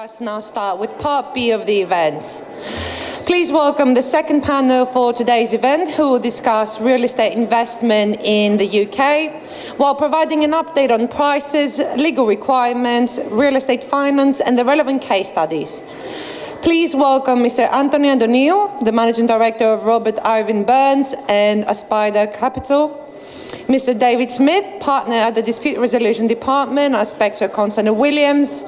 us now start with part B of the event. Please welcome the second panel for today's event, who will discuss real estate investment in the UK, while providing an update on prices, legal requirements, real estate finance, and the relevant case studies. Please welcome Mr. Antony-Managing, the Managing Director of Robert Irving Burns and Aspida Capital. Mr. David Smith, Partner at the Dispute Resolution Department at Spector Constant Williams.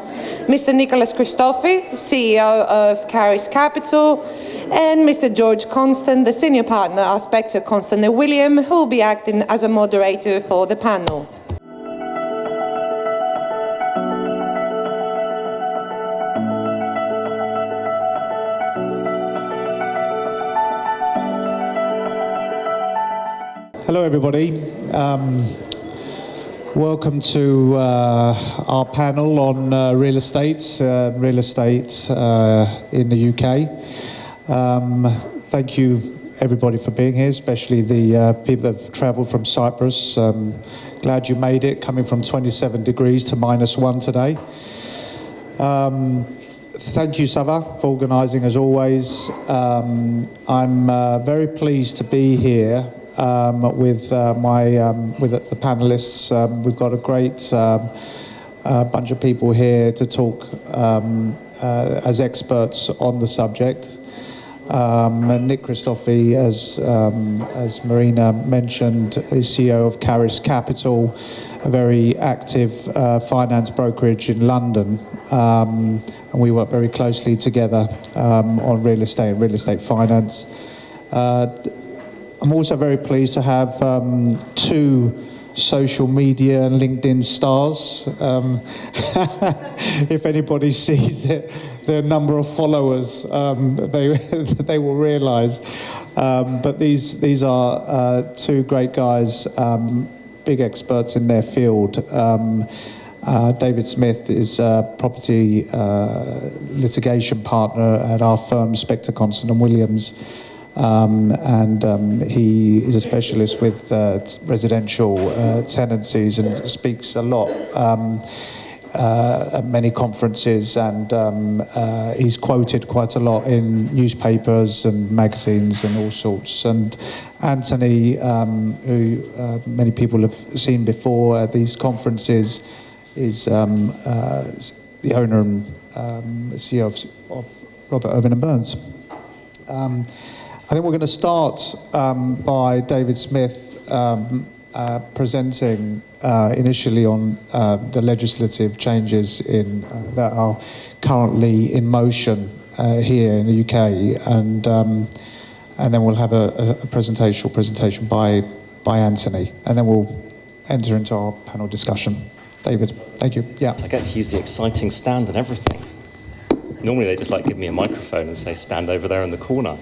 Mr. Nicholas Christofi-CEO of Karis Capital. And Mr. George Constant, the Senior Partner at Spector Constant Williams, who will be acting as a moderator for the panel. Hello, everybody. Welcome to our panel on real estate in the UK. Thank you, everybody, for being here, especially the people that have travelled from Cyprus. Glad you made it, coming from 27 degrees to -1 today. Thank you, Savvas, for organising, as always. I'm very pleased to be here with the panelists. We've got a great bunch of people here to talk as experts on the subject. And Nick Christofi, as Marina mentioned, is CEO of Karis Capital, a very active finance brokerage in London. And we work very closely together on real estate and real estate finance. I'm also very pleased to have two social media and LinkedIn stars. If anybody sees their number of followers, they will realise. But these are two great guys, big experts in their field. David Smith is a property litigation partner at our firm, Spector Constant Williams. He is a specialist with residential tenancies and speaks a lot at many conferences, and he's quoted quite a lot in newspapers and magazines and all sorts. And Antony, who many people have seen before at these conferences, is the owner and CEO of Robert Irving Burns. I think we're going to start by David Smith presenting initially on the legislative changes that are currently in motion here in the UK, and then we'll have a presentation by Antony, and then we'll enter into our panel discussion. David, thank you. Yeah. I get to use the exciting stand and everything. Normally they just give me a microphone and say stand over there in the corner.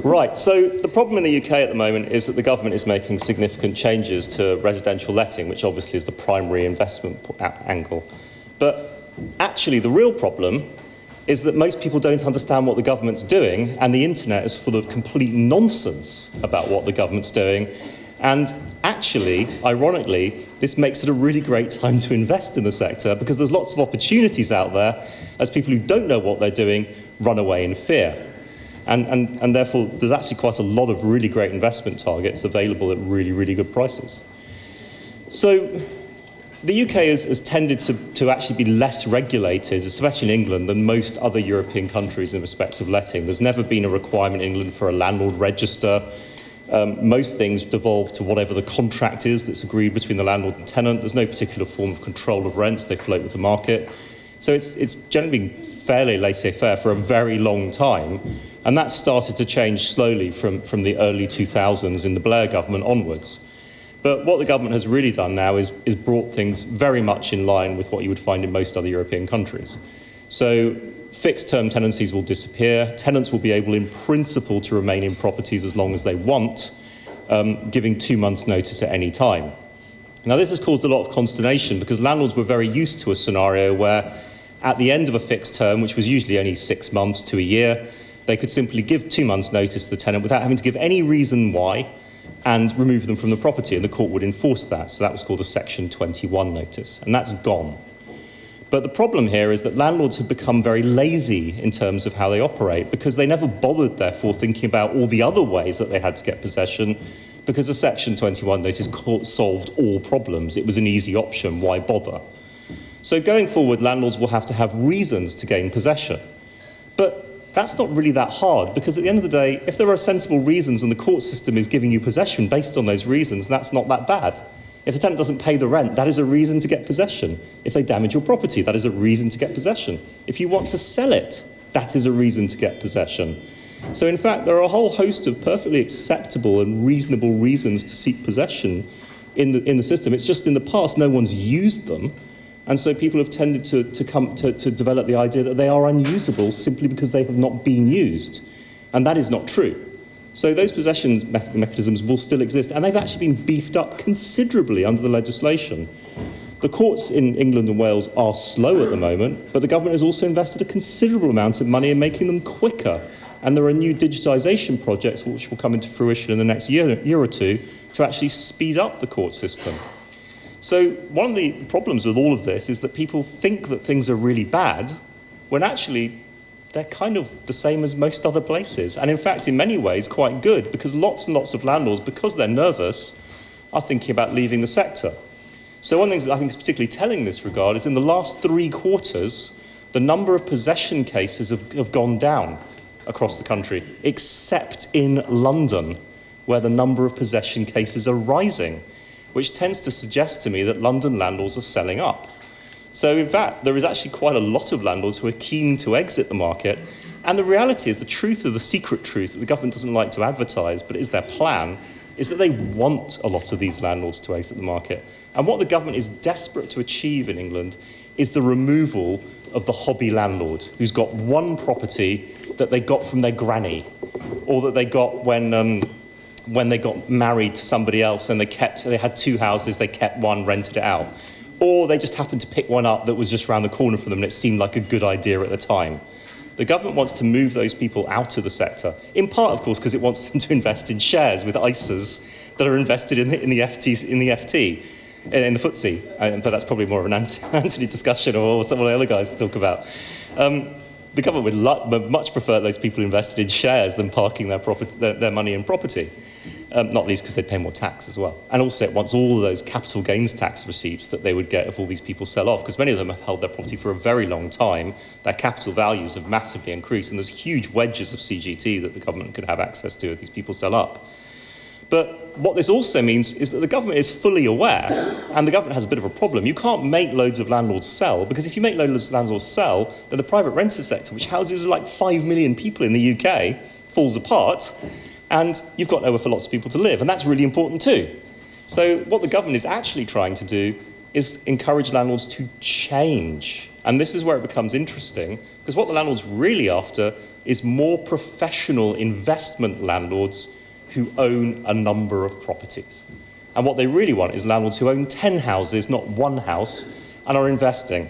Right, so the problem in the UK at the moment is that the government is making significant changes to residential letting, which obviously is the primary investment angle. But actually the real problem is that most people don't understand what the government's doing, and the internet is full of complete nonsense about what the government's doing. And actually, ironically, this makes it a really great time to invest in the sector, because there's lots of opportunities out there as people who don't know what they're doing run away in fear. And therefore, there's actually quite a lot of really great investment targets available at really, really good prices. So the UK has tended to actually be less regulated, especially in England, than most other European countries in respect of letting. There's never been a requirement in England for a landlord register. Most things devolve to whatever the contract is that's agreed between the landlord and tenant. There's no particular form of control of rents. They float with the market. So it's generally been fairly laissez-faire for a very long time. And that started to change slowly from the early 2000s in the Blair government onwards. But what the government has really done now is brought things very much in line with what you would find in most other European countries. So fixed-term tenancies will disappear. Tenants will be able, in principle, to remain in properties as long as they want, giving 2 months' notice at any time. Now, this has caused a lot of consternation because landlords were very used to a scenario where, at the end of a fixed term, which was usually only 6 months to a year, they could simply give 2 months' notice to the tenant without having to give any reason why and remove them from the property, and the court would enforce that. So that was called a Section 21 notice, and that's gone. But the problem here is that landlords have become very lazy in terms of how they operate because they never bothered, therefore, thinking about all the other ways that they had to get possession because the Section 21 notice solved all problems. It was an easy option. Why bother? So going forward, landlords will have to have reasons to gain possession. But that's not really that hard because at the end of the day, if there are sensible reasons and the court system is giving you possession based on those reasons, that's not that bad. If the tenant doesn't pay the rent, that is a reason to get possession. If they damage your property, that is a reason to get possession. If you want to sell it, that is a reason to get possession. So in fact, there are a whole host of perfectly acceptable and reasonable reasons to seek possession in the system. It's just in the past, no one's used them. And so people have tended to develop the idea that they are unusable simply because they have not been used. And that is not true. So those possession mechanisms will still exist, and they've actually been beefed up considerably under the legislation. The courts in England and Wales are slow at the moment, but the government has also invested a considerable amount of money in making them quicker. And there are new digitisation projects which will come into fruition in the next year or two to actually speed up the court system. So one of the problems with all of this is that people think that things are really bad when actually they're kind of the same as most other places. And in fact, in many ways, quite good, because lots and lots of landlords, because they're nervous, are thinking about leaving the sector. So one thing that I think is particularly telling in this regard is in the last 3 quarters, the number of possession cases have gone down across the country, except in London, where the number of possession cases are rising, which tends to suggest to me that London landlords are selling up. So in fact, there is actually quite a lot of landlords who are keen to exit the market. And the reality is, the truth of the secret truth that the government doesn't like to advertise, but is their plan, is that they want a lot of these landlords to exit the market. And what the government is desperate to achieve in England is the removal of the hobby landlord who's got one property that they got from their granny, or that they got when they got married to somebody else and they had 2 houses, they kept one, rented it out. Or they just happened to pick one up that was just around the corner from them and it seemed like a good idea at the time. The government wants to move those people out of the sector, in part, of course, because it wants them to invest in shares with ISAs that are invested in the FT, in the FTSE. But that's probably more of an Antony discussion or some of the other guys to talk about. The government would much prefer those people invested in shares than parking their money in property. Not least because they'd pay more tax as well. And also it wants all of those capital gains tax receipts that they would get if all these people sell off, because many of them have held their property for a very long time. Their capital values have massively increased, and there's huge wedges of CGT that the government could have access to if these people sell up. But what this also means is that the government is fully aware, and the government has a bit of a problem. You can't make loads of landlords sell, because if you make loads of landlords sell, then the private renter sector, which houses like 5 million people in the UK, falls apart, and you've got nowhere for lots of people to live, and that's really important too. So what the government is actually trying to do is encourage landlords to change. And this is where it becomes interesting, because what the landlord's really after is more professional investment landlords who own a number of properties. And what they really want is landlords who own 10 houses, not 1 house, and are investing.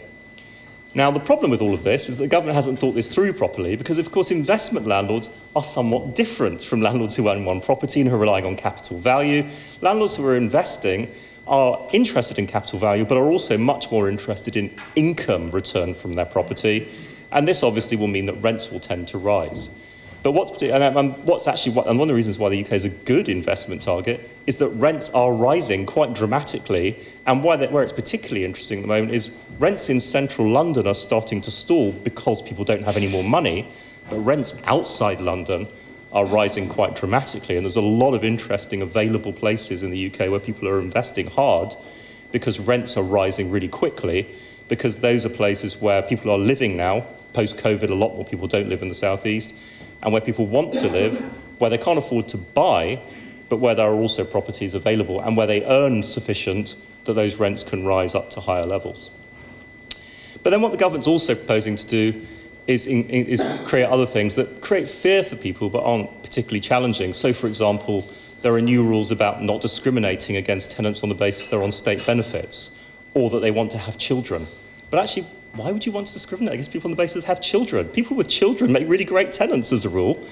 Now, the problem with all of this is that the government hasn't thought this through properly because, of course, investment landlords are somewhat different from landlords who own 1 property and who are relying on capital value. Landlords who are investing are interested in capital value, but are also much more interested in income return from their property. And this obviously will mean that rents will tend to rise. But one of the reasons why the UK is a good investment target is that rents are rising quite dramatically, and where it's particularly interesting at the moment is rents in central London are starting to stall because people don't have any more money, but rents outside London are rising quite dramatically, and there's a lot of interesting available places in the UK where people are investing hard because rents are rising really quickly, because those are places where people are living now. Post-COVID, a lot more people don't live in the southeast, and where people want to live, where they can't afford to buy, but where there are also properties available and where they earn sufficient that those rents can rise up to higher levels. But then what the government's also proposing to do is create other things that create fear for people but aren't particularly challenging. So, for example, there are new rules about not discriminating against tenants on the basis they're on state benefits, or that they want to have children. But actually, why would you want to discriminate against people on the basis they have children? People with children make really great tenants as a rule.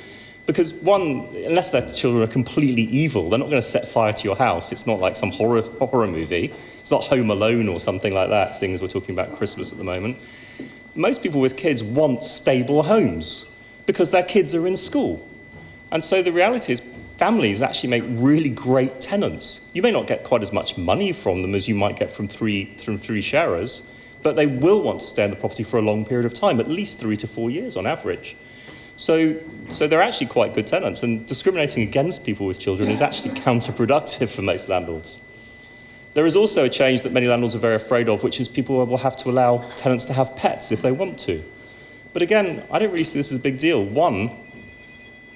Because one, unless their children are completely evil, they're not going to set fire to your house. It's not like some horror movie. It's not Home Alone or something like that, seeing as we're talking about Christmas at the moment. Most people with kids want stable homes because their kids are in school. And so the reality is families actually make really great tenants. You may not get quite as much money from them as you might get from three sharers, but they will want to stay in the property for a long period of time, at least 3 to 4 years on average. So they're actually quite good tenants, and discriminating against people with children is actually counterproductive for most landlords. There is also a change that many landlords are very afraid of, which is people will have to allow tenants to have pets if they want to. But again, I don't really see this as a big deal. One,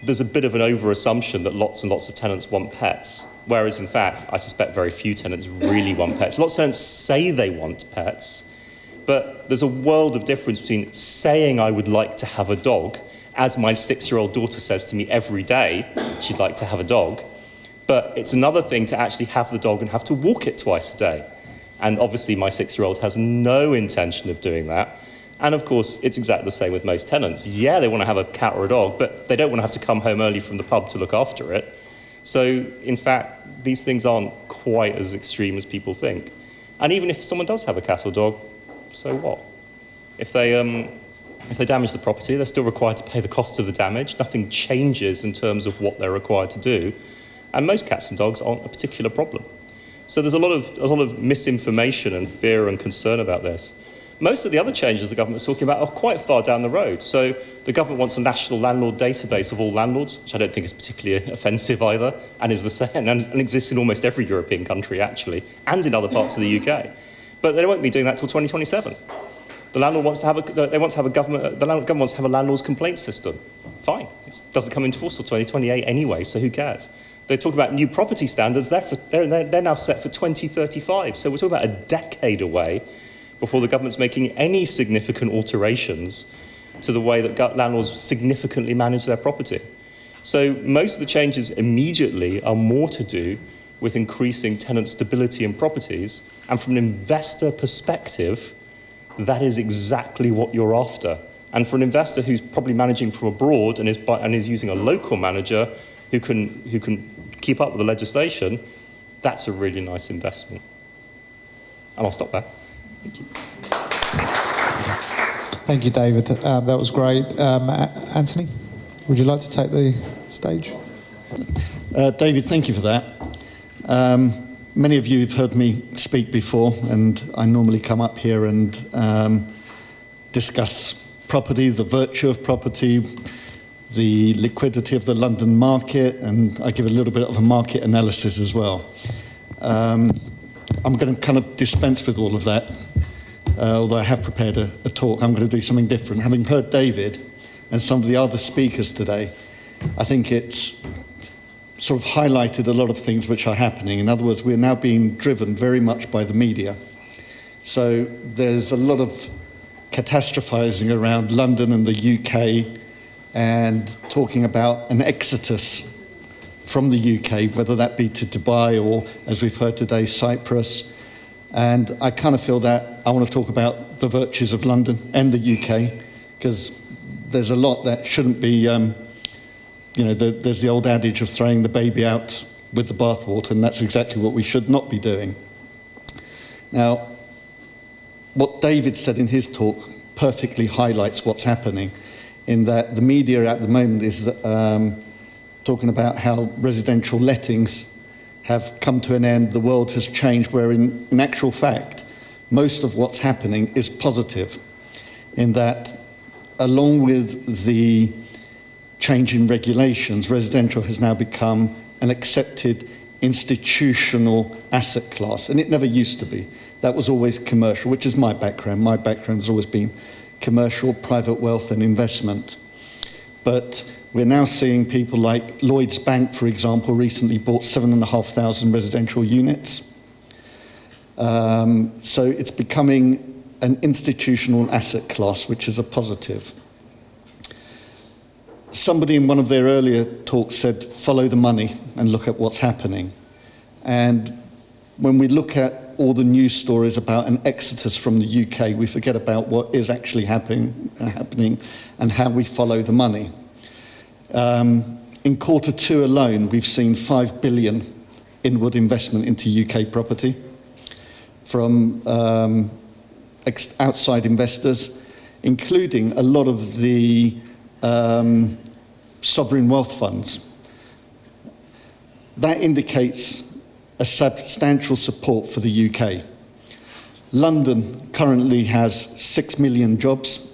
there's a bit of an over-assumption that lots and lots of tenants want pets, whereas in fact, I suspect very few tenants really want pets. Lots of tenants say they want pets, but there's a world of difference between saying I would like to have a dog, as my 6-year-old daughter says to me every day she'd like to have a dog, but it's another thing to actually have the dog and have to walk it twice a day. And obviously my 6-year-old has no intention of doing that. And of course, it's exactly the same with most tenants. Yeah, they want to have a cat or a dog, but they don't want to have to come home early from the pub to look after it. So in fact, these things aren't quite as extreme as people think. And even if someone does have a cat or dog, so what? If they damage the property, they're still required to pay the cost of the damage. Nothing changes in terms of what they're required to do. And most cats and dogs aren't a particular problem. So there's a lot of misinformation and fear and concern about this. Most of the other changes the government's talking about are quite far down the road. So the government wants a national landlord database of all landlords, which I don't think is particularly offensive either, and is the same, and exists in almost every European country actually, and in other parts of the UK. But they won't be doing that till 2027. The landlord wants to have the government wants to have a landlord's complaint system. Fine, it doesn't come into force till 2028 anyway, so who cares? They talk about new property standards, they're now set for 2035, so we're talking about a decade away before the government's making any significant alterations to the way that landlords significantly manage their property. So most of the changes immediately are more to do with increasing tenant stability in properties, and from an investor perspective, that is exactly what you're after. And for an investor who's probably managing from abroad and is using a local manager who can keep up with the legislation, that's a really nice investment. And I'll stop there. Thank you. Thank you, David. That was great. Antony, would you like to take the stage? David, thank you for that. Many of you have heard me speak before, and I normally come up here and discuss property, the virtue of property, the liquidity of the London market, and I give a little bit of a market analysis as well. I'm going to kind of dispense with all of that, although I have prepared a talk. I'm going to do something different. Having heard David and some of the other speakers today, I think it's sort of highlighted a lot of things which are happening. In other words, we're now being driven very much by the media. So there's a lot of catastrophizing around London and the UK and talking about an exodus from the UK, whether that be to Dubai or, as we've heard today, Cyprus. And I kind of feel that I want to talk about the virtues of London and the UK, because there's a lot that shouldn't be there's the old adage of throwing the baby out with the bathwater, and that's exactly what we should not be doing. Now, what David said in his talk perfectly highlights what's happening, in that the media at the moment is talking about how residential lettings have come to an end, the world has changed, where in actual fact, most of what's happening is positive, in that along with the change in regulations, residential has now become an accepted institutional asset class, and it never used to be. That was always commercial, which is my background. My background's always been commercial, private wealth and investment. But we're now seeing people like Lloyds Bank, for example, recently bought 7,500 residential units. So it's becoming an institutional asset class, which is a positive. Somebody in one of their earlier talks said, follow the money and look at what's happening. And when we look at all the news stories about an exodus from the UK, we forget about what is actually happening and how we follow the money. In Q2 alone, we've seen 5 billion inward investment into UK property from outside investors, including a lot of the sovereign wealth funds. That indicates a substantial support for the UK. London currently has 6 million jobs,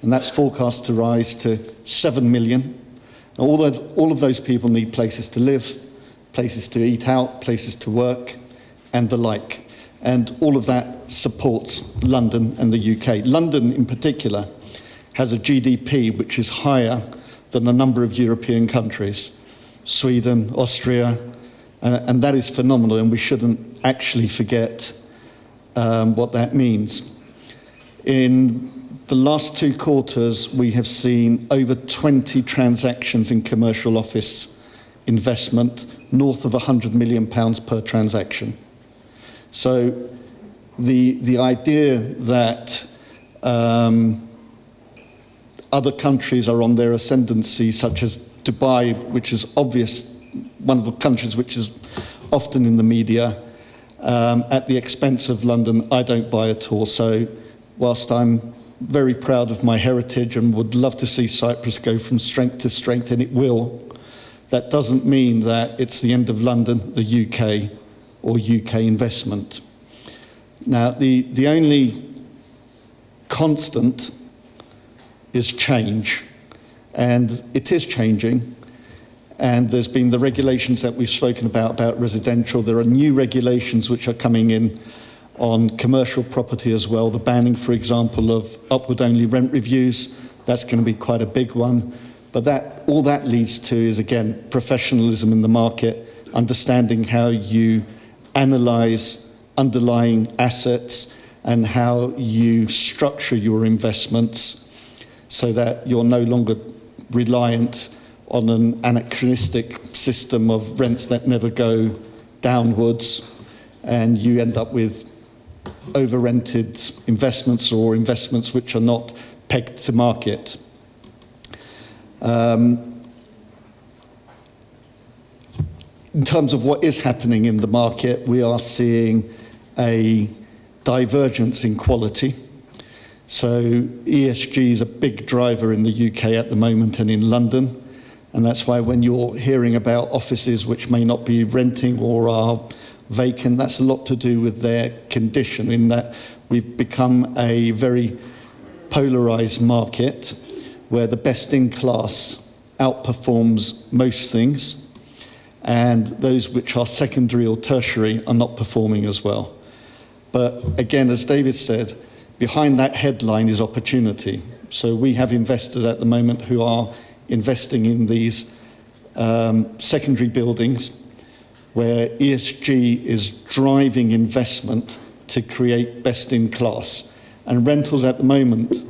and that's forecast to rise to 7 million. All of those people need places to live, places to eat out, places to work, and the like. And all of that supports London and the UK. London, in particular, has a GDP which is higher than a number of European countries, Sweden, Austria, and that is phenomenal, and we shouldn't actually forget what that means. In the last 2 quarters, we have seen over 20 transactions in commercial office investment, north of £100 million per transaction. So the idea that other countries are on their ascendancy, such as Dubai, which is obvious, one of the countries which is often in the media, at the expense of London, I don't buy at all. So whilst I'm very proud of my heritage and would love to see Cyprus go from strength to strength, and it will, that doesn't mean that it's the end of London, the UK, or UK investment. Now, the only constant is change, and it is changing. And there's been the regulations that we've spoken about residential. There are new regulations which are coming in on commercial property as well. The banning, for example, of upward-only rent reviews, that's going to be quite a big one. But all that leads to is, again, professionalism in the market, understanding how you analyse underlying assets and how you structure your investments so that you're no longer reliant on an anachronistic system of rents that never go downwards, and you end up with over-rented investments or investments which are not pegged to market. In terms of what is happening in the market, we are seeing a divergence in quality. So ESG is a big driver in the UK at the moment and in London. And that's why when you're hearing about offices which may not be renting or are vacant, that's a lot to do with their condition, in that we've become a very polarised market where the best in class outperforms most things, and those which are secondary or tertiary are not performing as well. But again, as David said, behind that headline is opportunity. So we have investors at the moment who are investing in these secondary buildings where ESG is driving investment to create best in class. And rentals at the moment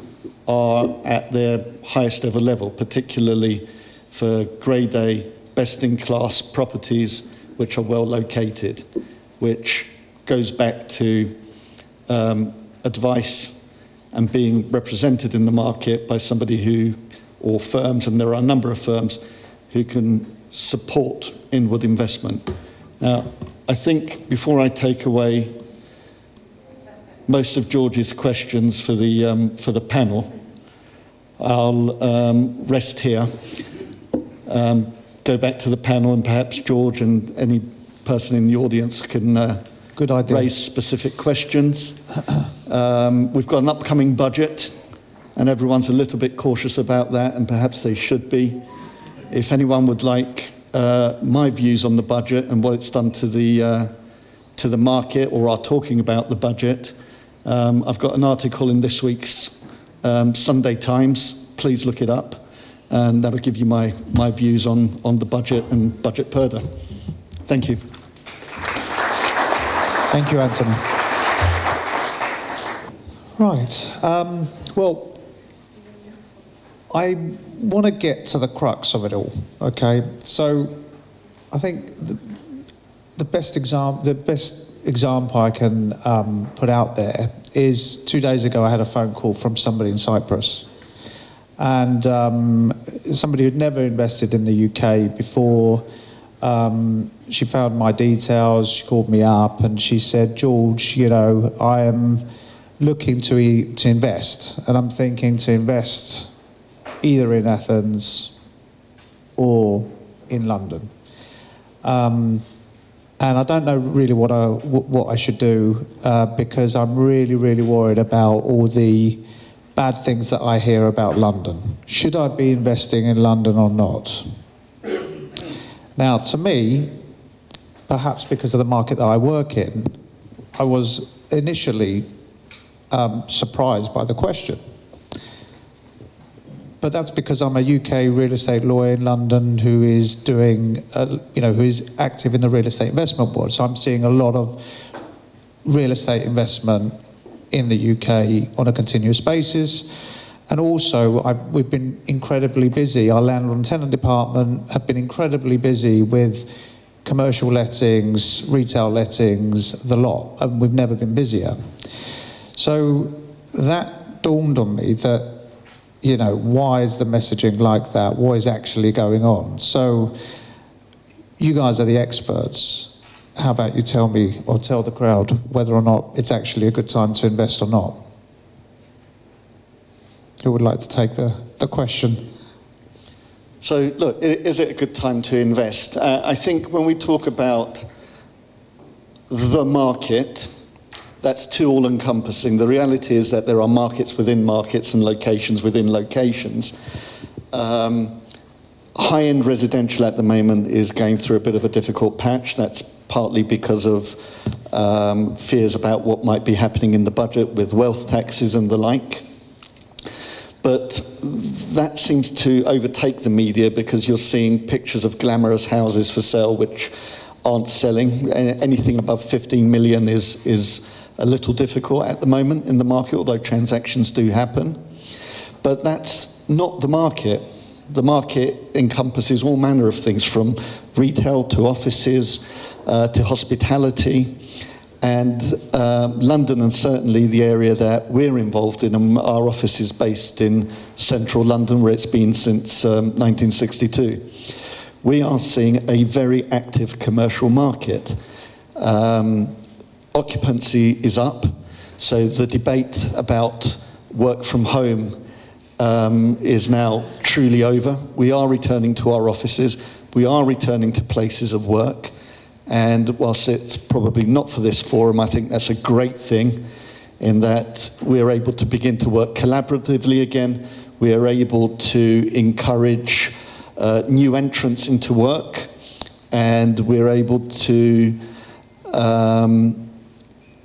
are at their highest ever level, particularly for grade A, best in class properties which are well located, which goes back to advice and being represented in the market by somebody who, or firms, and there are a number of firms who can support inward investment. Now, I think before I take away most of George's questions for the panel, I'll rest here, go back to the panel, and perhaps George and any person in the audience can Good idea. raise specific questions. We've got an upcoming budget, and everyone's a little bit cautious about that, and perhaps they should be. If anyone would like my views on the budget and what it's done to the market, or are talking about the budget, I've got an article in this week's Sunday Times. Please look it up, and that'll give you my views on the budget and budget purdah. Thank you. Thank you, Antony. Right. Well, I want to get to the crux of it all. Okay. So, I think the best example I can put out there is 2 days ago I had a phone call from somebody in Cyprus, And somebody who'd never invested in the UK before, she found my details, she called me up and she said, George, you know, I am looking to invest, and I'm thinking to invest either in Athens or in London. And I don't know really what I should do because I'm really worried about all the bad things that I hear about London. Should I be investing in London or not? Now, to me, perhaps because of the market that I work in, I was initially surprised by the question. But that's because I'm a UK real estate lawyer in London who is doing, who is active in the real estate investment world. So I'm seeing a lot of real estate investment in the UK on a continuous basis. And also, we've been incredibly busy. Our landlord and tenant department have been incredibly busy with commercial lettings, retail lettings, the lot, and we've never been busier. So that dawned on me that, you know, why is the messaging like that? What is actually going on? So you guys are the experts. How about you tell me or tell the crowd whether or not it's actually a good time to invest or not? Who would like to take the question? So, look, is it a good time to invest? I think when we talk about the market, that's too all-encompassing. The reality is that there are markets within markets and locations within locations. High-end residential at the moment is going through a bit of a difficult patch. That's partly because of fears about what might be happening in the budget with wealth taxes and the like. But that seems to overtake the media because you're seeing pictures of glamorous houses for sale which aren't selling. Anything above 15 million is a little difficult at the moment in the market, although transactions do happen. But that's not the market. The market encompasses all manner of things, from retail to offices to hospitality. And London, and certainly the area that we're involved in, our office is based in central London, where it's been since 1962. We are seeing a very active commercial market. Occupancy is up, so the debate about work from home is now truly over. We are returning to our offices, we are returning to places of work, and whilst it's probably not for this forum, I think that's a great thing in that we're able to begin to work collaboratively again. We are able to encourage new entrants into work, and we're able to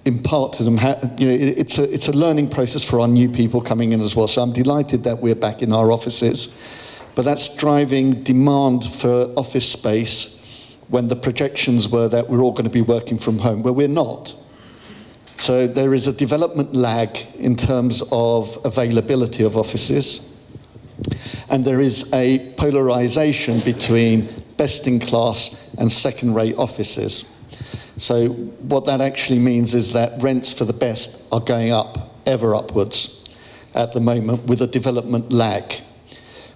impart to them it's a learning process for our new people coming in as well. So I'm delighted that we're back in our offices, but that's driving demand for office space when the projections were that we're all going to be working from home, where we're not. So there is a development lag in terms of availability of offices, and there is a polarization between best-in-class and second-rate offices. So what that actually means is that rents for the best are going up, ever upwards at the moment, with a development lag,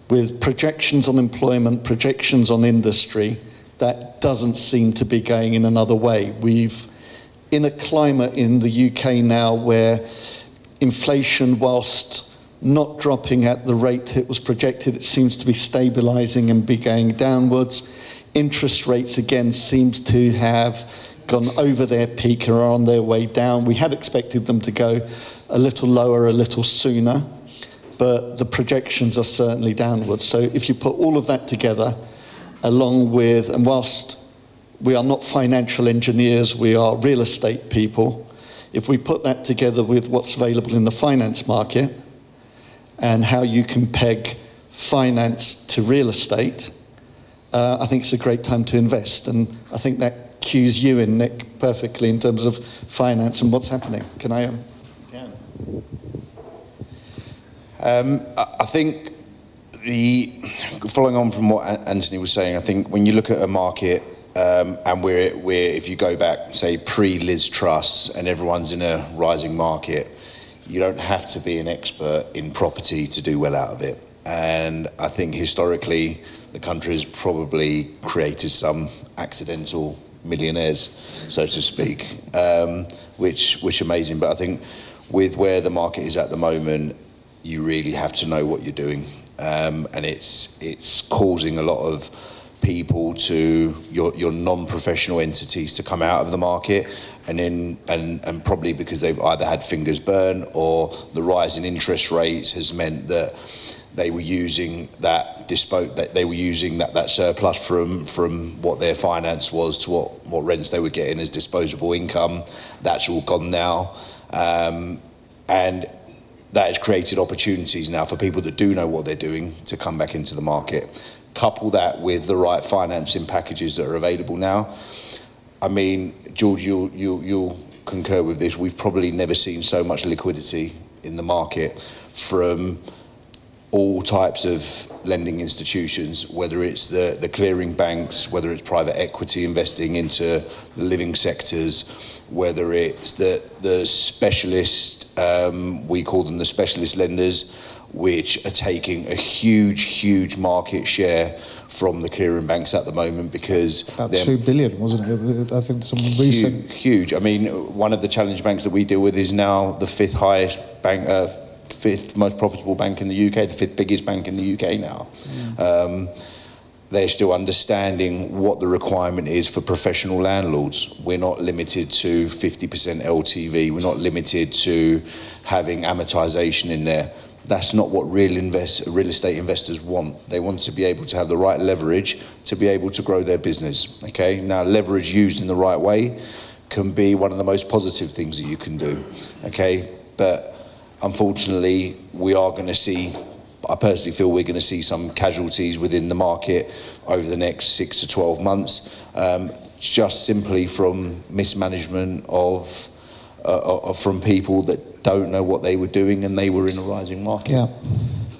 with projections on employment, projections on industry, that doesn't seem to be going in another way. We've in a climate in the UK now where inflation, whilst not dropping at the rate it was projected, it seems to be stabilising and be going downwards. Interest rates again seems to have gone over their peak and are on their way down. We had expected them to go a little lower, a little sooner, but the projections are certainly downwards. So if you put all of that together, along with, and whilst we are not financial engineers, we are real estate people, if we put that together with what's available in the finance market and how you can peg finance to real estate, I think it's a great time to invest. And I think that cues you in, Nick, perfectly in terms of finance and what's happening. Can I? I think following on from what Antony was saying, I think when you look at a market, and we're if you go back, say, pre-Liz Truss, and everyone's in a rising market, you don't have to be an expert in property to do well out of it. And I think historically, the country has probably created some accidental millionaires, so to speak, which amazing. But I think with where the market is at the moment, you really have to know what you're doing. And it's causing a lot of people to your non-professional entities to come out of the market, and probably because they've either had fingers burnt or the rise in interest rates has meant that they were using that surplus from what their finance was to what rents they were getting as disposable income. That's all gone now, and that has created opportunities now for people that do know what they're doing to come back into the market. Couple that with the right financing packages that are available now. I mean, George, you'll concur with this. We've probably never seen so much liquidity in the market from all types of lending institutions, whether it's the clearing banks, whether it's private equity investing into the living sectors, whether it's the specialist, we call them the specialist lenders, which are taking a huge market share from the clearing banks at the moment, because about 2 billion, wasn't it? I think some recent huge. I mean, one of the challenge banks that we deal with is now the fifth most profitable bank in the UK, the fifth biggest bank in the UK now. They're still understanding what the requirement is for professional landlords. We're not limited to 50% LTV. We're not limited to having amortization in there. That's not what real estate investors want. They want to be able to have the right leverage to be able to grow their business. Okay. Now, leverage used in the right way can be one of the most positive things that you can do. Okay. But unfortunately, we are going to see, I personally feel we're going to see some casualties within the market over the next 6 to 12 months, just simply from mismanagement from people that don't know what they were doing, and they were in a rising market. Yeah.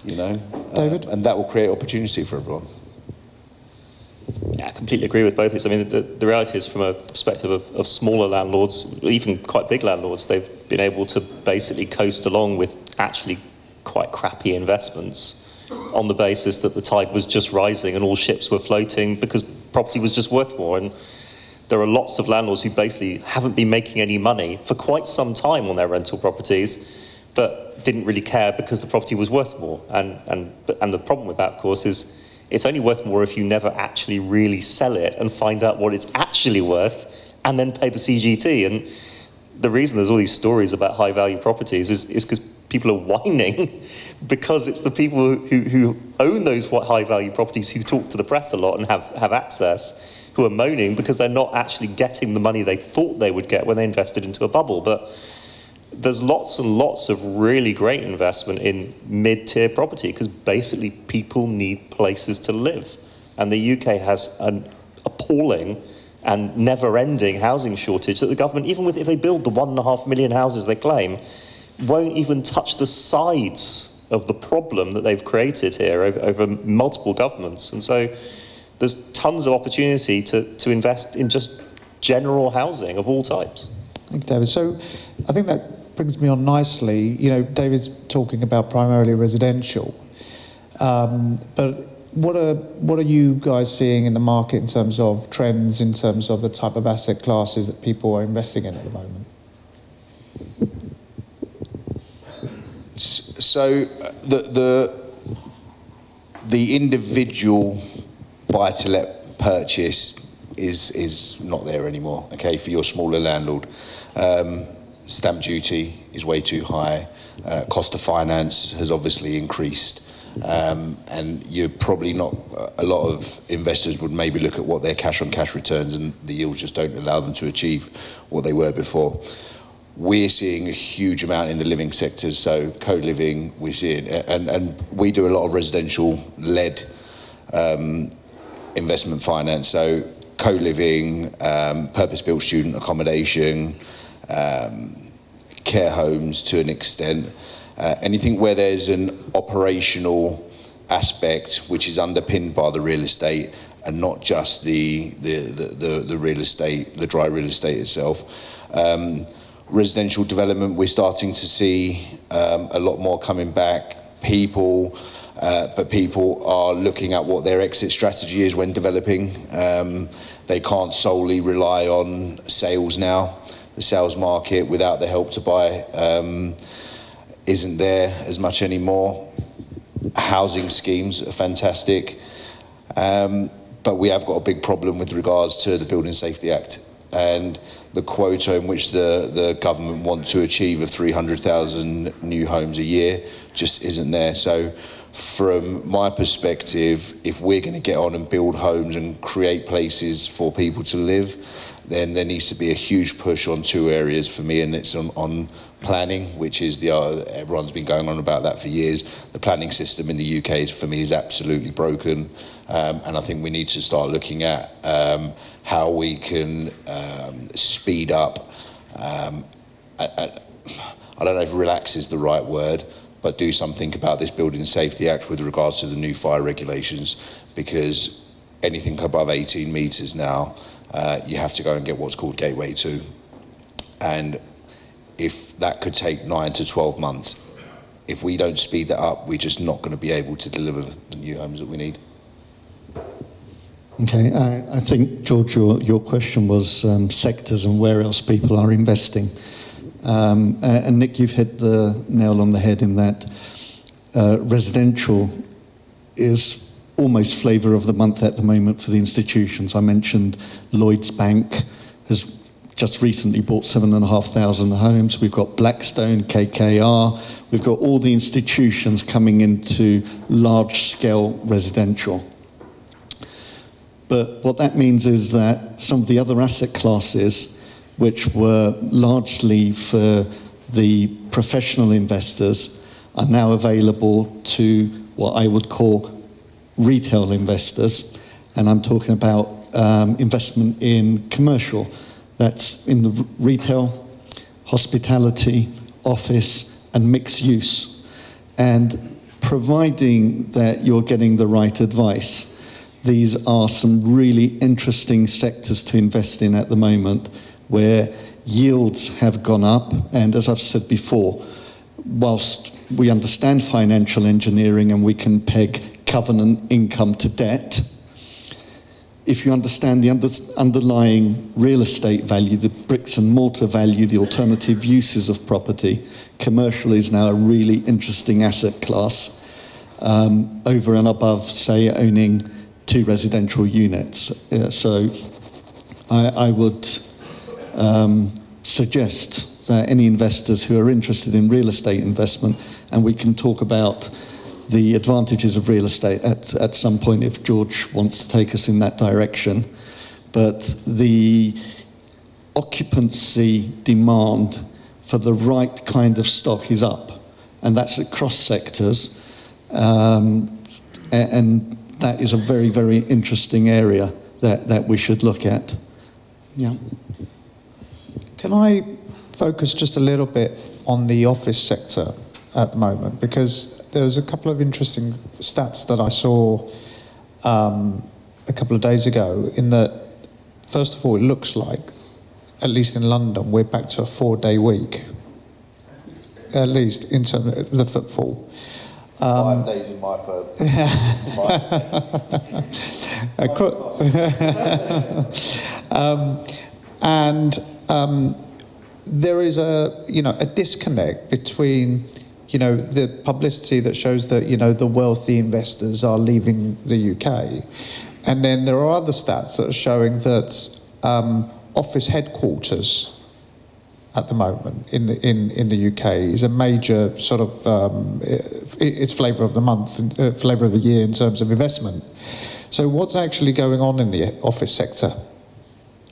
You know, David? and that will create opportunity for everyone. Yeah, I completely agree with both of these. I mean, the reality is, from a perspective of smaller landlords, even quite big landlords, they've been able to basically coast along with actually quite crappy investments on the basis that the tide was just rising and all ships were floating because property was just worth more. And there are lots of landlords who basically haven't been making any money for quite some time on their rental properties, but didn't really care because the property was worth more. And the problem with that, of course, is it's only worth more if you never actually really sell it and find out what it's actually worth and then pay the CGT. And the reason there's all these stories about high value properties is because people are whining because it's the people who own those high value properties who talk to the press a lot and have access, who are moaning because they're not actually getting the money they thought they would get when they invested into a bubble. But there's lots and lots of really great investment in mid-tier property because basically people need places to live. And the UK has an appalling and never-ending housing shortage that the government, even if they build the 1.5 million houses they claim, won't even touch the sides of the problem that they've created here over multiple governments. And so there's tons of opportunity to invest in just general housing of all types. Thank you, David. So I think that brings me on nicely. You know, David's talking about primarily residential, but what are you guys seeing in the market in terms of trends, in terms of the type of asset classes that people are investing in at the moment? So the individual buy-to-let purchase is not there anymore, okay, for your smaller landlord. Stamp duty is way too high. Cost of finance has obviously increased. And you're probably not, a lot of investors would maybe look at what their cash-on-cash returns, and the yields just don't allow them to achieve what they were before. We're seeing a huge amount in the living sectors, so co-living, we're seeing, and we do a lot of residential-led investment finance, so co-living, purpose-built student accommodation, care homes to an extent, anything where there's an operational aspect which is underpinned by the real estate and not just the real estate, the dry real estate itself. Residential development, we're starting to see a lot more coming back. people are looking at what their exit strategy is when developing. They can't solely rely on sales now. The sales market, without the Help to Buy, isn't there as much anymore. Housing schemes are fantastic, but we have got a big problem with regards to the Building Safety Act and the quota in which the government want to achieve of 300,000 new homes a year just isn't there. So from my perspective, if we're going to get on and build homes and create places for people to live, then there needs to be a huge push on two areas for me, and it's on planning, which is everyone's been going on about that for years. The planning system in the UK, for me, is absolutely broken, and I think we need to start looking at how we can speed up. I don't know if relax is the right word, but do something about this Building Safety Act with regards to the new fire regulations, because anything above 18 metres now, you have to go and get what's called Gateway 2. And if that could take 9 to 12 months, if we don't speed that up, we're just not going to be able to deliver the new homes that we need. Okay, I think, George, your question was sectors and where else people are investing. And Nick, you've hit the nail on the head in that residential is almost flavour of the month at the moment for the institutions. I mentioned Lloyds Bank has just recently bought 7,500 homes. We've got Blackstone, KKR. We've got all the institutions coming into large-scale residential. But what that means is that some of the other asset classes, which were largely for the professional investors, are now available to what I would call retail investors, and I'm talking about investment in commercial. That's in the retail, hospitality, office, and mixed use. And providing that you're getting the right advice, these are some really interesting sectors to invest in at the moment, where yields have gone up. And as I've said before, whilst we understand financial engineering and we can peg covenant income to debt, if you understand the underlying real estate value, the bricks and mortar value, the alternative uses of property, commercial is now a really interesting asset class, over and above, say, owning 2 residential units. So I would suggest that any investors who are interested in real estate investment, and we can talk about the advantages of real estate at some point if George wants to take us in that direction. But the occupancy demand for the right kind of stock is up, and that's across sectors. And that is a very, very interesting area that we should look at. Yeah. Can I focus just a little bit on the office sector at the moment? Because there was a couple of interesting stats that I saw a couple of days ago, in that, first of all, it looks like, at least in London, we're back to a 4-day week, at least in terms of the footfall. 5 days in my firm. There is a disconnect between the publicity that shows that the wealthy investors are leaving the UK, and then there are other stats that are showing that office headquarters at the moment in the UK is a major sort of it's flavour of the month, flavour of the year in terms of investment. So what's actually going on in the office sector?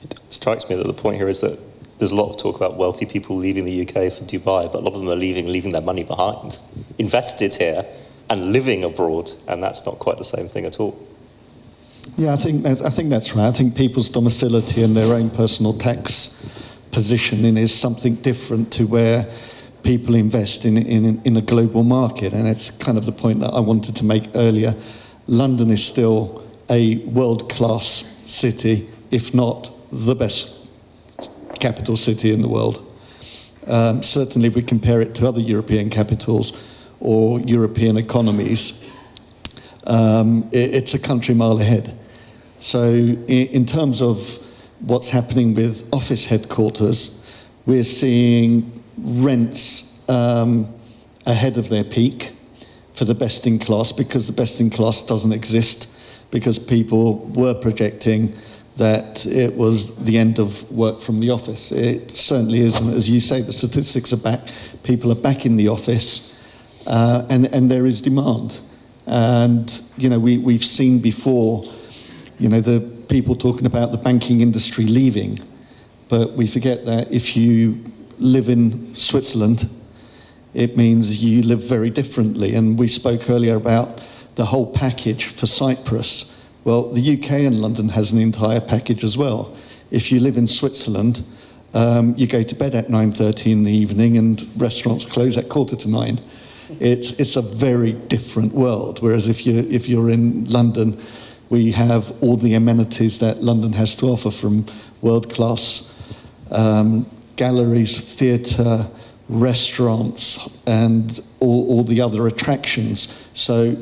It strikes me that the point here is that there's a lot of talk about wealthy people leaving the UK for Dubai, but a lot of them are leaving their money behind, invested here and living abroad, and that's not quite the same thing at all. Yeah, I think that's right. I think people's domicility and their own personal tax positioning is something different to where people invest in a global market, and it's kind of the point that I wanted to make earlier. London is still a world-class city, if not the best capital city in the world. Certainly, if we compare it to other European capitals, or European economies, it's a country mile ahead. So in terms of what's happening with office headquarters, we're seeing rents ahead of their peak for the best in class, because the best in class doesn't exist, because people were projecting that it was the end of work from the office. It certainly isn't. As you say, the statistics are back. People are back in the office, and there is demand. And, you know, we've seen before, you know, the people talking about the banking industry leaving, but we forget that if you live in Switzerland, it means you live very differently. And we spoke earlier about the whole package for Cyprus. Well, the UK and London has an entire package as well. If you live in Switzerland, you go to bed at 9:30 in the evening and restaurants close at 9:15. It's a very different world. Whereas if you're in London, we have all the amenities that London has to offer, from world-class galleries, theatre, restaurants, and all the other attractions. So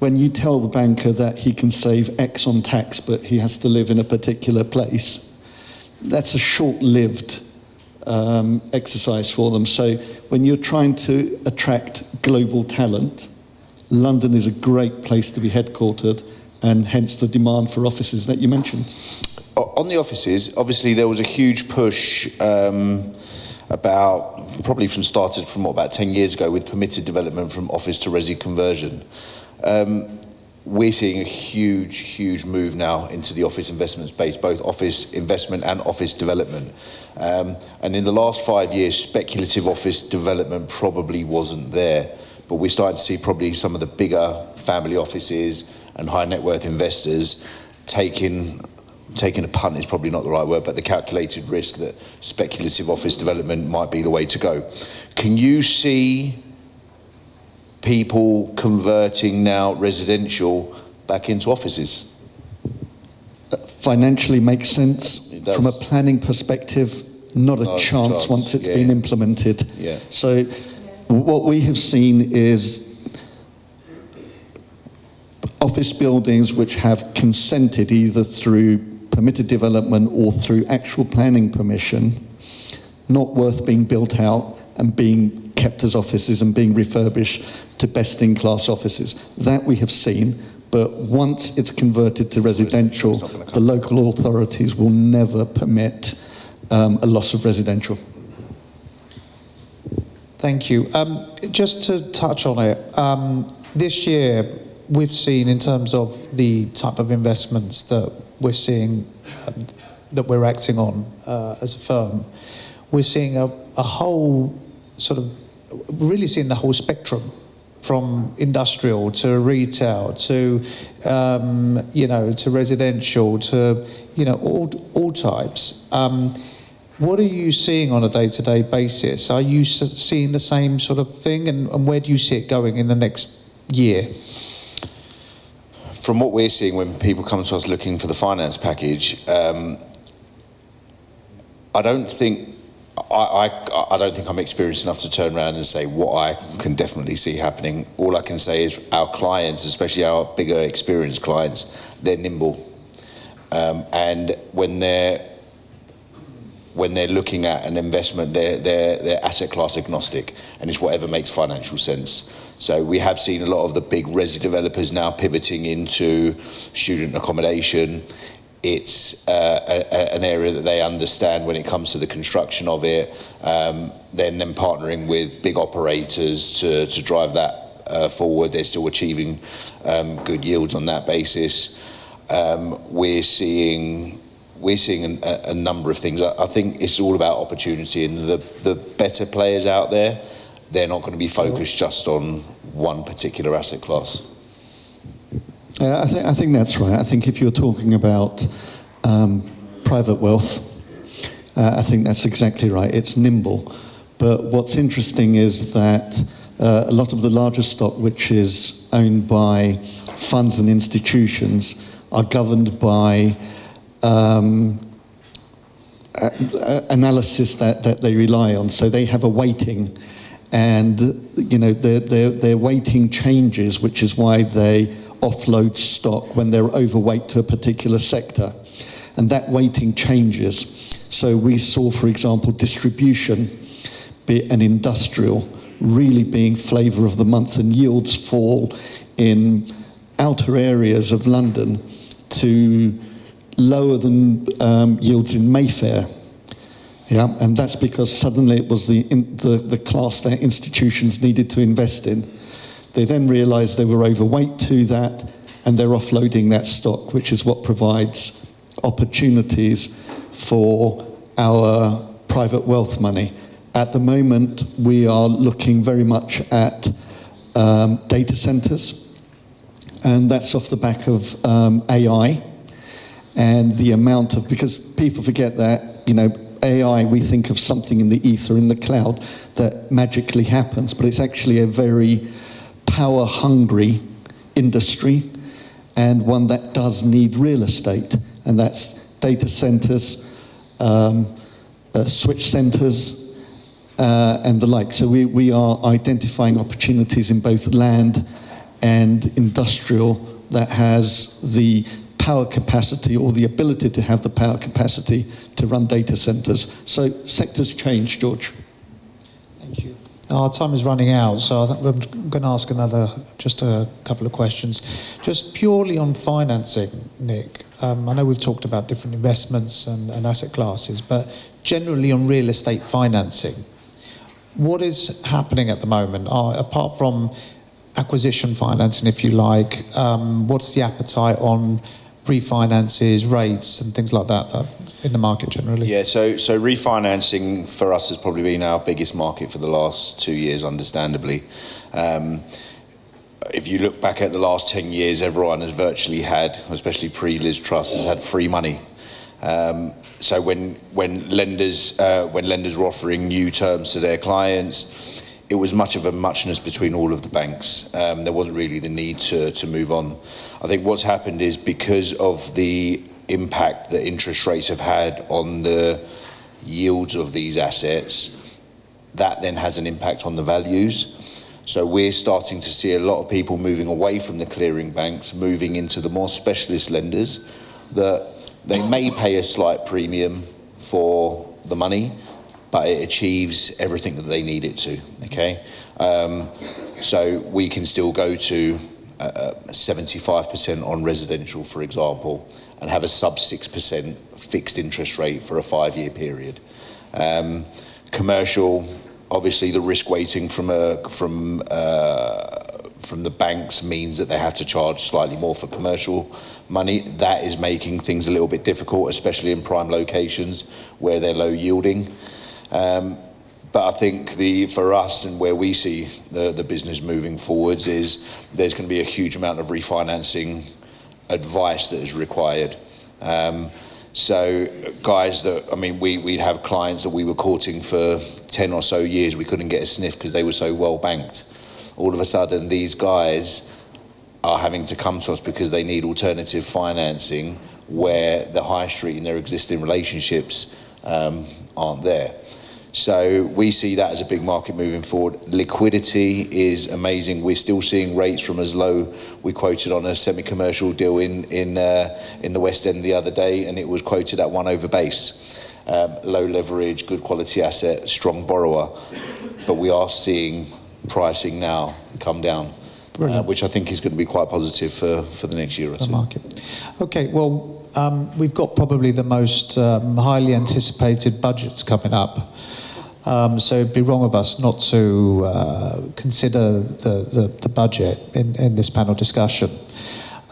when you tell the banker that he can save X on tax, but he has to live in a particular place, that's a short-lived exercise for them. So when you're trying to attract global talent, London is a great place to be headquartered, and hence the demand for offices that you mentioned. On the offices, obviously there was a huge push started from about 10 years ago with permitted development from office to resi conversion. We're seeing a huge move now into the office investment space, both office investment and office development. And in the last 5 years, speculative office development probably wasn't there, but we're starting to see probably some of the bigger family offices and high net worth investors taking a punt is probably not the right word, but the calculated risk that speculative office development might be the way to go. Can you see people converting now residential back into offices? Financially makes sense. From a planning perspective, not a chance once it's been implemented. Yeah. So what we have seen is office buildings which have consented either through permitted development or through actual planning permission, not worth being built out and being kept as offices and being refurbished to best-in-class offices. That we have seen, but once it's converted to residential, the local authorities will never permit a loss of residential. Thank you. Just to touch on it, this year we've seen, in terms of the type of investments that we're seeing, that we're acting on as a firm, we're seeing a whole sort of, really seeing the whole spectrum, from industrial to retail to to residential to all types. What are you seeing on a day-to-day basis? Are you seeing the same sort of thing, and where do you see it going in the next year? From what we're seeing when people come to us looking for the finance package, I don't think I'm experienced enough to turn around and say what I can definitely see happening. All I can say is our clients, especially our bigger experienced clients, they're nimble, and when they're looking at an investment, they're asset class agnostic, and it's whatever makes financial sense. So we have seen a lot of the big resi developers now pivoting into student accommodation. It's an area that they understand when it comes to the construction of it. Then partnering with big operators to drive that forward. They're still achieving good yields on that basis. We're seeing a number of things. I think it's all about opportunity, and the better players out there, they're not going to be focused just on one particular asset class. I think that's right. I think if you're talking about private wealth, I think that's exactly right. It's nimble. But what's interesting is that a lot of the larger stock, which is owned by funds and institutions, are governed by analysis that they rely on. So they have a weighting, and their weighting changes, which is why they offload stock when they're overweight to a particular sector, and that weighting changes. So we saw, for example, distribution, be it an industrial, really being flavour of the month, and yields fall in outer areas of London to lower than yields in Mayfair. Yeah, and that's because suddenly it was the class that institutions needed to invest in. They then realised they were overweight to that, and they're offloading that stock, which is what provides opportunities for our private wealth money. At the moment, we are looking very much at data centres, and that's off the back of AI, and the amount of, because people forget that, AI, we think of something in the ether, in the cloud, that magically happens, but it's actually a very power-hungry industry, and one that does need real estate, and that's data centres, switch centres, and the like. So we are identifying opportunities in both land and industrial that has the power capacity, or the ability to have the power capacity to run data centres. So sectors change, George. Thank you. Our time is running out, so I think I'm going to ask just a couple of questions. Just purely on financing, Nick. I know we've talked about different investments and asset classes, but generally on real estate financing, what is happening at the moment? Apart from acquisition financing, if you like, what's the appetite on refinances, rates, and things like that in the market generally? Yeah, so refinancing for us has probably been our biggest market for the last 2 years, understandably. If you look back at the last 10 years, everyone has virtually had, especially pre-Liz Truss, has had free money. So when lenders were offering new terms to their clients, it was much of a muchness between all of the banks. There wasn't really the need to move on. I think what's happened is, because of the impact that interest rates have had on the yields of these assets, that then has an impact on the values. So we're starting to see a lot of people moving away from the clearing banks, moving into the more specialist lenders, that they may pay a slight premium for the money, but it achieves everything that they need it to, okay? So we can still go to 75% on residential, for example, and have a sub 6% fixed interest rate for a 5-year period. Commercial, obviously the risk weighting from the banks means that they have to charge slightly more for commercial money. That is making things a little bit difficult, especially in prime locations where they're low yielding. But I think for us, and where we see the business moving forwards, is there's going to be a huge amount of refinancing advice that is required. So guys we'd have clients that we were courting for 10 or so years. We couldn't get a sniff because they were so well banked. All of a sudden, these guys are having to come to us because they need alternative financing where the high street and their existing relationships aren't there. So we see that as a big market moving forward. Liquidity is amazing. We're still seeing rates from as low. We quoted on a semi-commercial deal in the West End the other day, and it was quoted at 1 over base. Low leverage, good quality asset, strong borrower. But we are seeing pricing now come down, which I think is going to be quite positive for the next year or two. The market. Okay, well, we've got probably the most highly anticipated budgets coming up. So it'd be wrong of us not to consider the budget in this panel discussion.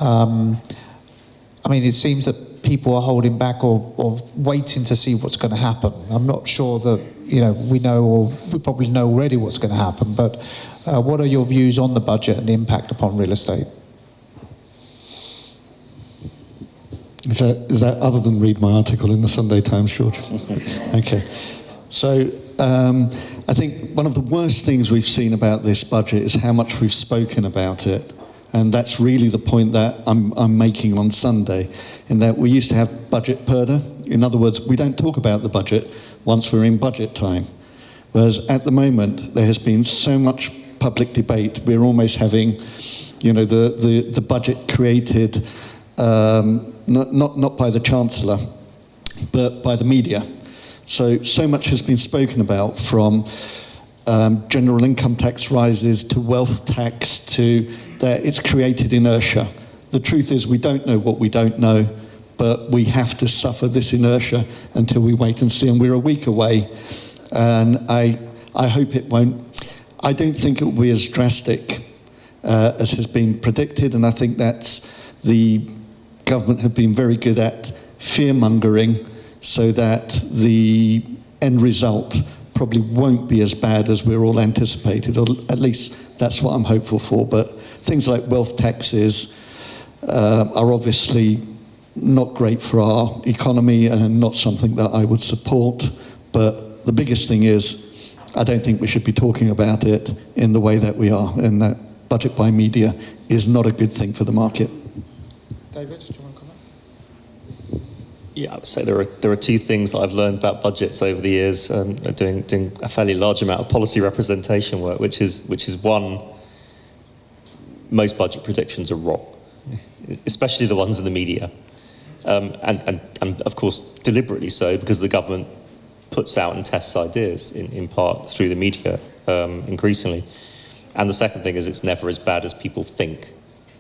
It seems that people are holding back or waiting to see what's going to happen. I'm not sure that we know, or we probably know already what's going to happen, but what are your views on the budget and the impact upon real estate? Is that other than read my article in the Sunday Times, George? Okay. So I think one of the worst things we've seen about this budget is how much we've spoken about it. And that's really the point that I'm making on Sunday, in that we used to have budget purdah. In other words, we don't talk about the budget once we're in budget time. Whereas at the moment, there has been so much public debate, we're almost having, the budget created not by the Chancellor, but by the media. So much has been spoken about, from general income tax rises to wealth tax to that. It's created inertia. The truth is we don't know what we don't know, but we have to suffer this inertia until we wait and see, and we're a week away. And I hope it won't. I don't think it will be as drastic as has been predicted, and I think that's the government have been very good at fear-mongering, so that the end result probably won't be as bad as we're all anticipated, or at least that's what I'm hopeful for. But things like wealth taxes are obviously not great for our economy and not something that I would support. But the biggest thing is, I don't think we should be talking about it in the way that we are, and that budget by media is not a good thing for the market. David, do you want to comment? Yeah, I would say there are two things that I've learned about budgets over the years, doing a fairly large amount of policy representation work, which is one, most budget predictions are wrong, especially the ones in the media, and of course deliberately so, because the government puts out and tests ideas in part through the media increasingly. And the second thing is, it's never as bad as people think.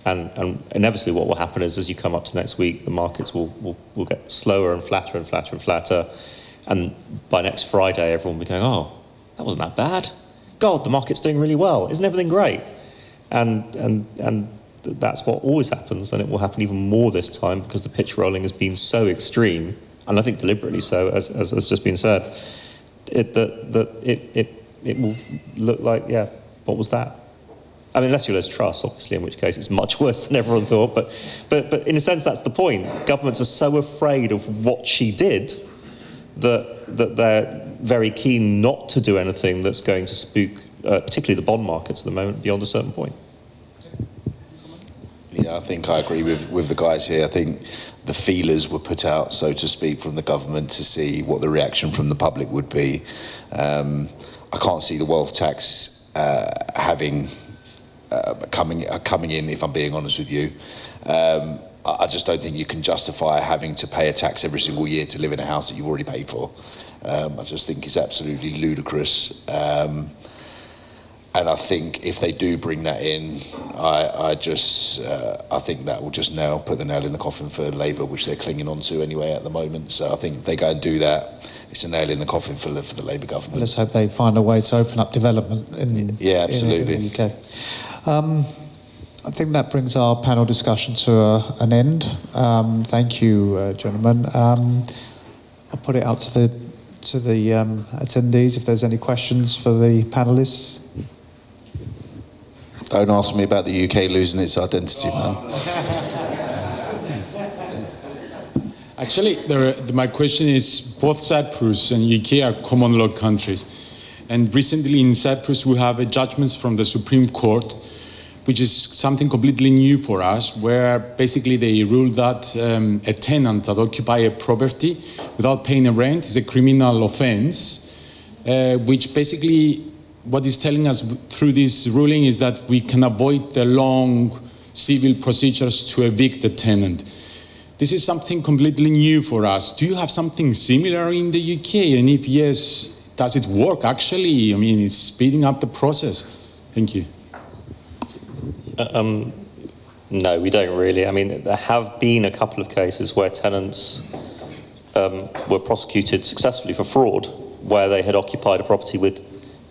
And inevitably what will happen is, as you come up to next week, the markets will get slower and flatter and flatter and flatter. And by next Friday, everyone will be going, oh, that wasn't that bad. God, the market's doing really well. Isn't everything great? And that's what always happens. And it will happen even more this time, because the pitch rolling has been so extreme, and I think deliberately so, as has just been said, it will look like, yeah, what was that? I mean, unless you lose trust, obviously, in which case it's much worse than everyone thought. But in a sense, that's the point. Governments are so afraid of what she did that they're very keen not to do anything that's going to spook, particularly the bond markets at the moment, beyond a certain point. Yeah, I think I agree with the guys here. I think the feelers were put out, so to speak, from the government to see what the reaction from the public would be. I can't see the wealth tax coming in, if I'm being honest with you. I just don't think you can justify having to pay a tax every single year to live in a house that you've already paid for. I just think it's absolutely ludicrous. And I think if they do bring that in, I think that will just now put the nail in the coffin for Labour, which they're clinging on to anyway at the moment. So I think if they go and do that, it's a nail in the coffin for the Labour government. Let's hope they find a way to open up development in absolutely. in the UK. I think that brings our panel discussion to an end. Thank you, gentlemen. I'll put it out to the attendees if there's any questions for the panelists. Don't ask me about the UK losing its identity, man. Actually, my question is, both Cyprus and UK are common law countries. And recently in Cyprus, we have judgments from the Supreme Court, which is something completely new for us, where basically they ruled that a tenant that occupies a property without paying a rent is a criminal offense, which basically what is telling us through this ruling is that we can avoid the long civil procedures to evict a tenant. This is something completely new for us. Do you have something similar in the UK? And if yes, does it work actually? I mean, it's speeding up the process. Thank you. No, we don't really. I mean, there have been a couple of cases where tenants were prosecuted successfully for fraud, where they had occupied a property with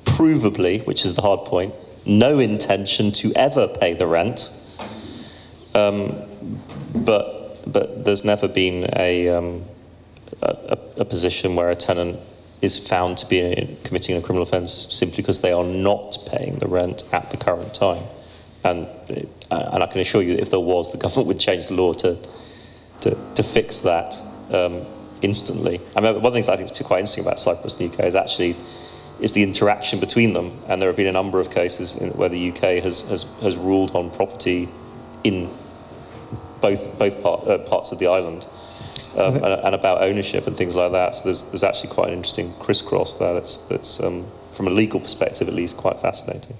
provably, which is the hard point, no intention to ever pay the rent. But there's never been a position where a tenant is found to be committing a criminal offence simply because they are not paying the rent at the current time. And I can assure you that if there was, the government would change the law to fix that instantly. I mean, one of the things I think is quite interesting about Cyprus and the UK is the interaction between them. And there have been a number of cases where the UK has ruled on property in both parts of the island. and about ownership and things like that. So there's actually quite an interesting crisscross there that's from a legal perspective at least, quite fascinating.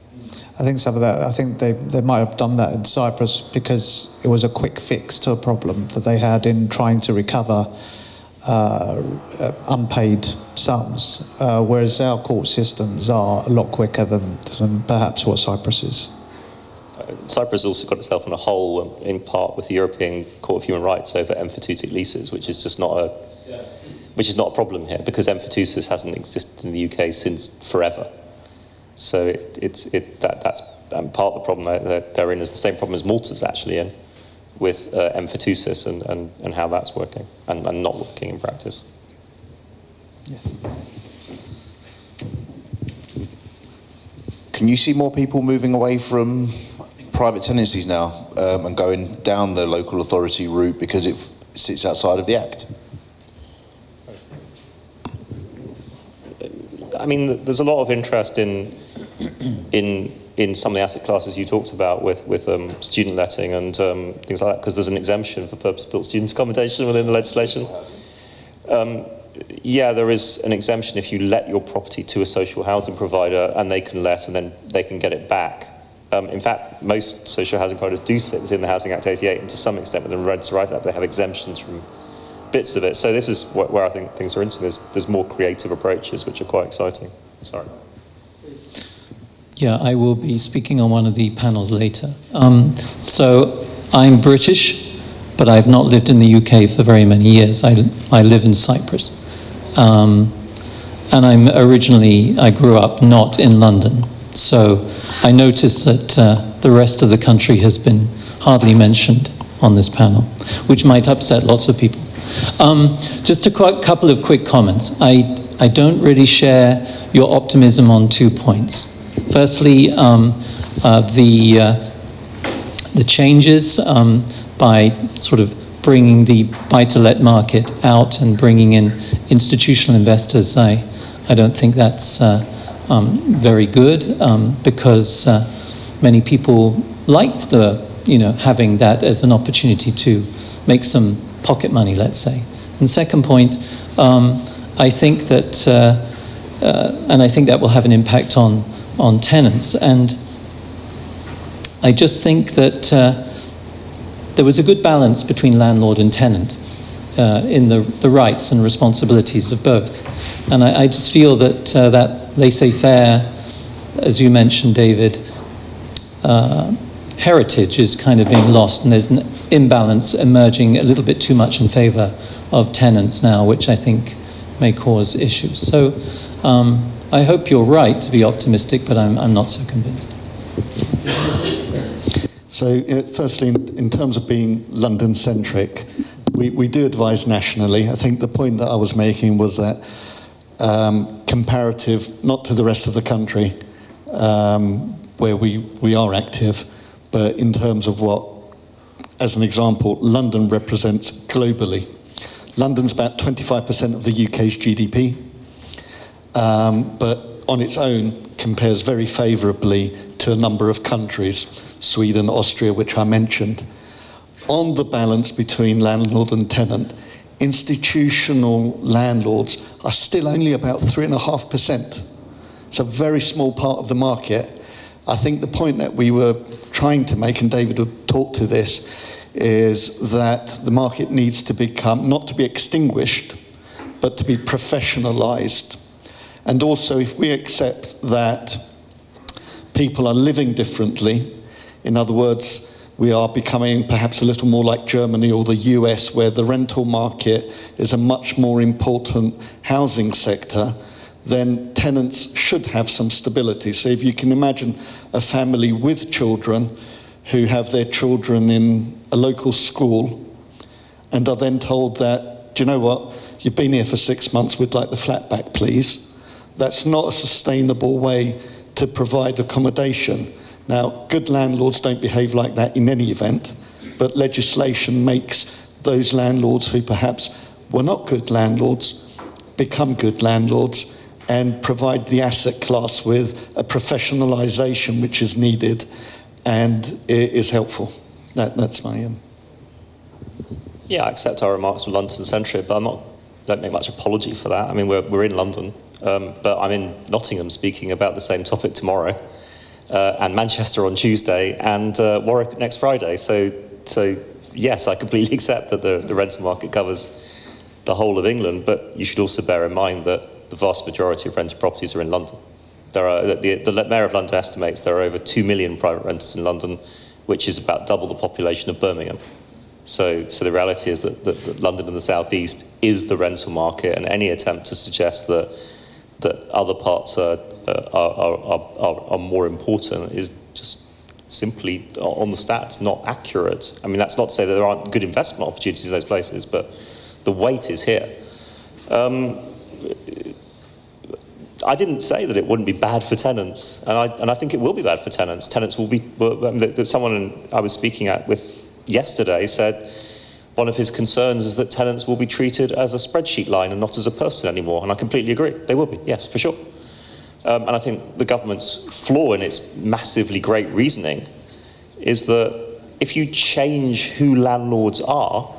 I think some of that, I think they might have done that in Cyprus because it was a quick fix to a problem that they had in trying to recover unpaid sums, whereas our court systems are a lot quicker than perhaps what Cyprus is. Cyprus also got itself in a hole, in part with the European Court of Human Rights over emphyteutic leases, which is just not a problem here, because emphyteusis hasn't existed in the UK since forever. So that's part of the problem that they're in is the same problem as Malta's actually in, with emphyteusis and how that's working and not working in practice. Yes. Can you see more people moving away from private tenancies now and going down the local authority route because it sits outside of the Act? I mean, there's a lot of interest in some of the asset classes you talked about with student letting and things like that, because there's an exemption for purpose-built student accommodation within the legislation. Yeah, there is an exemption if you let your property to a social housing provider and they can let and then they can get it back. In fact, most social housing providers do sit within the Housing Act 88, and to some extent within Red's right up, they have exemptions from bits of it. So this is where I think things are interesting. There's more creative approaches which are quite exciting. Sorry. Yeah, I will be speaking on one of the panels later. So I'm British, but I've not lived in the UK for very many years. I live in Cyprus. And I grew up not in London. So I noticed that the rest of the country has been hardly mentioned on this panel, which might upset lots of people. Just a couple of quick comments. I don't really share your optimism on 2 points. Firstly, the changes by sort of bringing the buy-to-let market out and bringing in institutional investors, I don't think that's very good because many people liked having that as an opportunity to make some pocket money, let's say. And second point, I think that will have an impact on tenants. And I just think that there was a good balance between landlord and tenant in the rights and responsibilities of both. And I just feel that that laissez-faire, as you mentioned, David, heritage is kind of being lost, and there's an imbalance emerging a little bit too much in favor of tenants now, which I think may cause issues. So I hope you're right to be optimistic, but I'm not so convinced. So firstly, in terms of being London-centric, we do advise nationally. I think the point that I was making was that comparative, not to the rest of the country, where we are active, but in terms of what, as an example, London represents globally. London's about 25% of the UK's GDP, but on its own compares very favourably to a number of countries, Sweden, Austria, which I mentioned. On the balance between landlord and tenant, institutional landlords are still only about 3.5%. It's a very small part of the market. I think the point that we were trying to make, and David would talk to this, is that the market needs to become, not to be extinguished, but to be professionalised. And also, if we accept that people are living differently, in other words, we are becoming perhaps a little more like Germany or the US, where the rental market is a much more important housing sector, then tenants should have some stability. So if you can imagine a family with children who have their children in a local school and are then told that, do you know what, you've been here for 6 months, we'd like the flat back, please. That's not a sustainable way to provide accommodation. Now, good landlords don't behave like that in any event, but legislation makes those landlords who perhaps were not good landlords become good landlords and provide the asset class with a professionalisation which is needed and is helpful. That's my Yeah, I accept our remarks were London-centric, but don't make much apology for that. I mean, we're in London, but I'm in Nottingham speaking about the same topic tomorrow, and Manchester on Tuesday, and Warwick next Friday. So yes, I completely accept that the rental market covers the whole of England, but you should also bear in mind that the vast majority of rental properties are in London. The Mayor of London estimates there are over 2 million private renters in London, which is about double the population of Birmingham. So the reality is that London and the South East is the rental market, and any attempt to suggest that other parts are more important is just simply, on the stats, not accurate. I mean, that's not to say that there aren't good investment opportunities in those places, but the weight is here. I didn't say that it wouldn't be bad for tenants, and I think it will be bad for tenants. Tenants will be. Someone I was speaking with yesterday said one of his concerns is that tenants will be treated as a spreadsheet line and not as a person anymore, and I completely agree. They will be, yes, for sure. And I think the government's flaw in its massively great reasoning is that if you change who landlords are,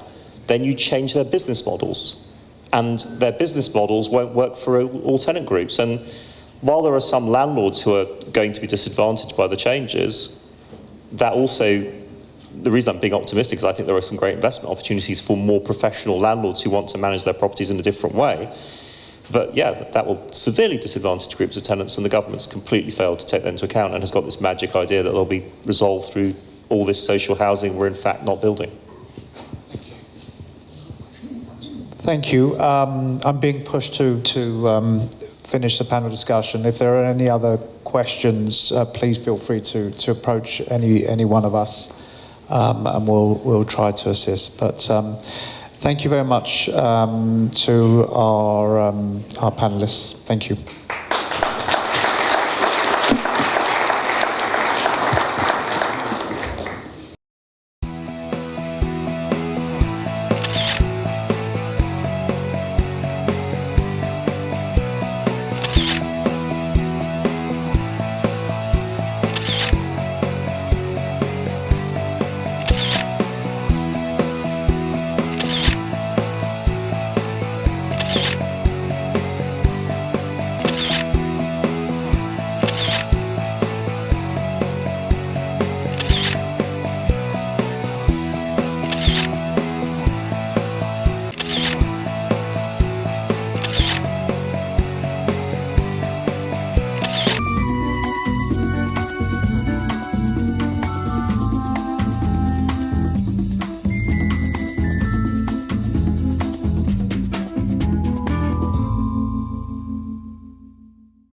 then you change their business models. And their business models won't work for all tenant groups. And while there are some landlords who are going to be disadvantaged by the changes, that also, the reason I'm being optimistic is I think there are some great investment opportunities for more professional landlords who want to manage their properties in a different way. But yeah, that will severely disadvantage groups of tenants, and the government's completely failed to take that into account and has got this magic idea that they'll be resolved through all this social housing we're in fact not building. Thank you. I'm being pushed to finish the panel discussion. If there are any other questions, please feel free to approach any one of us, and we'll try to assist. But thank you very much to our panelists. Thank you.